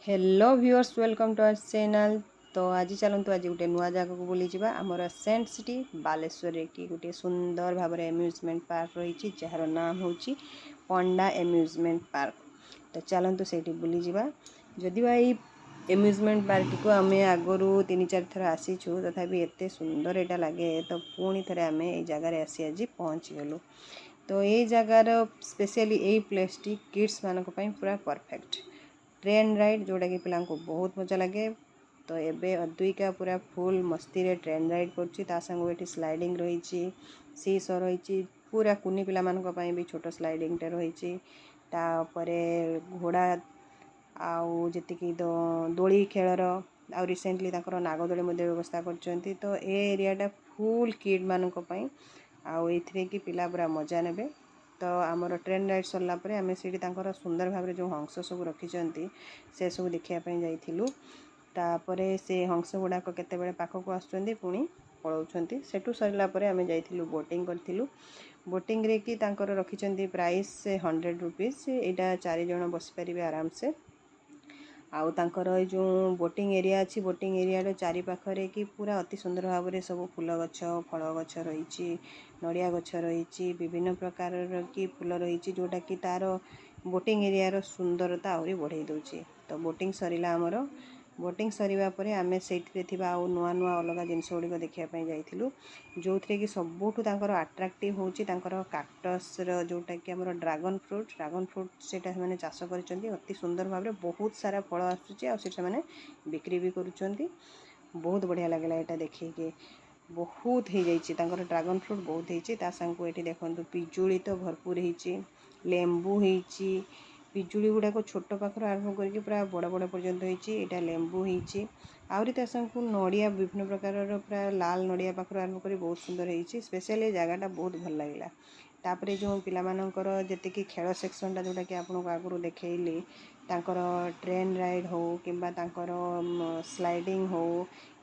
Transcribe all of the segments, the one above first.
Hello viewers welcome to our channel. तो आज चलतु आज गोटे नुआ जगह को बुली जावा आमर सेंट सिटी बालेश्वर की गोटे सुंदर भाव एम्यूजमेंट पार्क रही जार नाम हूँ पंडा एम्यूजमेंट पार्क। तो चलतु से बुली जावा जदि भाई एम्यूजमेंट पार्क को आम आगु 3-4 थर आसीचु तथापि एत सुंदर यहाँ लगे तो पुणी थे आम ये जगार आसी आज पहुँची गलु। तो ये जगार स्पेशली यही प्लेस टी किड्स मानक पूरा परफेक्ट ट्रेन राइड जोटा कि पिला बहुत मजा लगे। तो एबे अद्विका पूरा फुल मस्ती रे ट्रेन राइड कर स्लाइडिंग रही सी सो रही पूरा कुनी पिला मानक भी छोट स्लाइडिंग टे रही घोड़ा आउ जी दोली खेलर आ रिसेंटली नागदोली व्यवस्था कर। तो ये एरियाटा फुल किड मानक आउ कि पिला पूरा मजा ने। तो आमर ट्रेन राइड सरला आम से सुंदर भाव जो हंस सब रखिंट से सब देखापी जाइलु। तापरे से हंस गुड़ाक केतबेले पाखक आसुँच पुणी पलाउंट सेठू सरला आम जाइलु बोटिंग करूँ। बोटिंग रे कि रखिंट प्राइस 100 रुपीज यहाँ 4 जन बसीपारे आराम से। आउ तांकर जो बोटिंग एरिया अच्छी बोटिंग एरिया चारि पाखरे कि पूरा अति सुंदर भाव में सब फूल गछ फल गछ रही नड़िया गछ रही विभिन्न प्रकार की फूल रही जोटा कि तार बोटिंग एरिया सुंदरता आहरी बढ़ई दूची। तो बोटिंग सरीला आमर बोटिंग सरीबा परे आमे सेठी थिबा आ नुआ नुआ अलग जिनस गुड़िक देखा जाइलु जो थे कि सबुठ आट्राक्टिव होची काक्टस जोटा कि आमर ड्रागन फ्रूट सेटा मैंने चाष कर अति सुंदर भाव में बहुत सारा फल आसूची आने बिक्री भी करुँच। बहुत बढ़िया लगे यहाँ देखिए बहुत हो जाइए ड्रागन फ्रूट बहुत होता सांग ये देखो पिजुली तो भरपूर हो लेंबू हो पिजुली गुड़ाक छोट पाखर आरंभ करके पूरा बड़ बड़ पर्यंत होता लेंबू होती आहरी सांग नड़िया विभिन्न प्रकार पूरा लाल नड़िया पाखर आरंभ कर बहुत सुंदर हो स्पेशली जगहटा बहुत भल लगे। तापरे जो पिलामानकर जी खेल सेक्शन जोटा कि आपको आगु देखली ट्रेन राइड हो कि स्लाइडिंग हो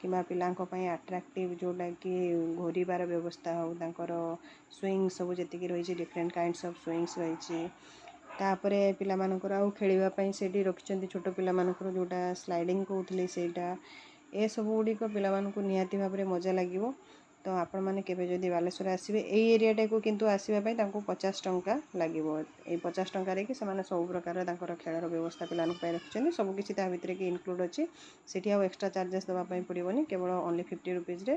कि पिलांई आट्राक्टिव जोटा कि घोरबार व्यवस्था हो स्विंग सब जी रही डिफरेंट काइंड्स ऑफ स्विंग्स रही तापरे पिलामानकर आउ खेलवाई से रखिंट छोट पिलामानकर जोटा स्लाइडिंग कहते सेटा ए सब गुड़िक पिलामानकु निहाती भाव में मजा लगे। तो आपण मैंने केवे जदि बालेश्वर आसबे यही एरियाटा को किंतु आसवाई 50 टंका लगे। ये 50 टंकार कि सब प्रकार खेलर व्यवस्था पिला रखिंट सबकि भितर कि इनक्लूड अच्छी सेठी आउ एक्सट्रा चार्जेस देवाई पड़ोनी केवल ओनली 50 रुपीज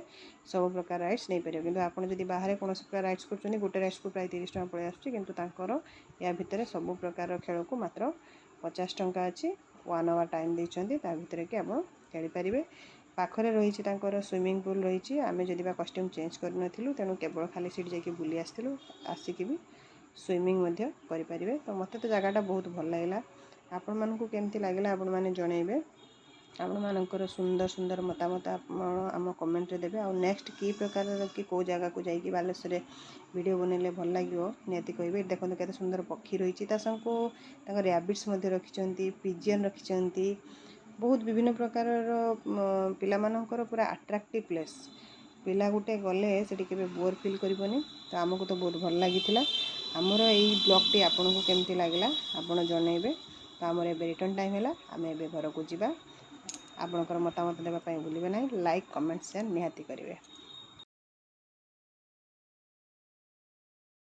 सब प्रकार राइड्स नहीं पारे। किंतु आपड़ जब बाहर कौन प्रकार राइड्स कर गोटे राइड्स को प्राय 30 टका पड़े आसुँच या भितर सब प्रकार खेल को मात्र 50 टंका अच्छी 1 आवर टाइम देते भितर कि आप खेलीपारे। पाखरे रही स्विमिंग पूल रही आम जदि कस्ट्यूम चेंज करूँ तेणु केवल खाली सीट जाकि बुली आसलु आसिक भी स्विमिंग करें। तो मत तो जगहटा बहुत भल लगे आपण मानक केमती लगे आपण मैंने जनइबे आपण मानकर सुंदर सुंदर मतामत आम कमेंट रे देबे। आ नेक्स्ट की प्रकार कि कौ जगह को जाइए बालेश्वर वीडियो बनइले भल लगे निहती कहे। देखो केते सुंदर पक्षी रही रैबिट्स रखिंट पिजियन रखिंट बहुत विभिन्न प्रकार पिलामानकर पूरा आट्राक्टिव प्लेस पिला गुटे गले से बोर फिल करनी। तो आमको तो बहुत भल लगी आमर यही ब्लॉगटी आपन को केमती लगला आपन जनइबे। तो आमर एबे रिटर्न टाइम है आम एबे घर को जीवा आपनकर मतामत देवाई भूलिए ना लाइक कमेंट शेयर निहाती करेंगे।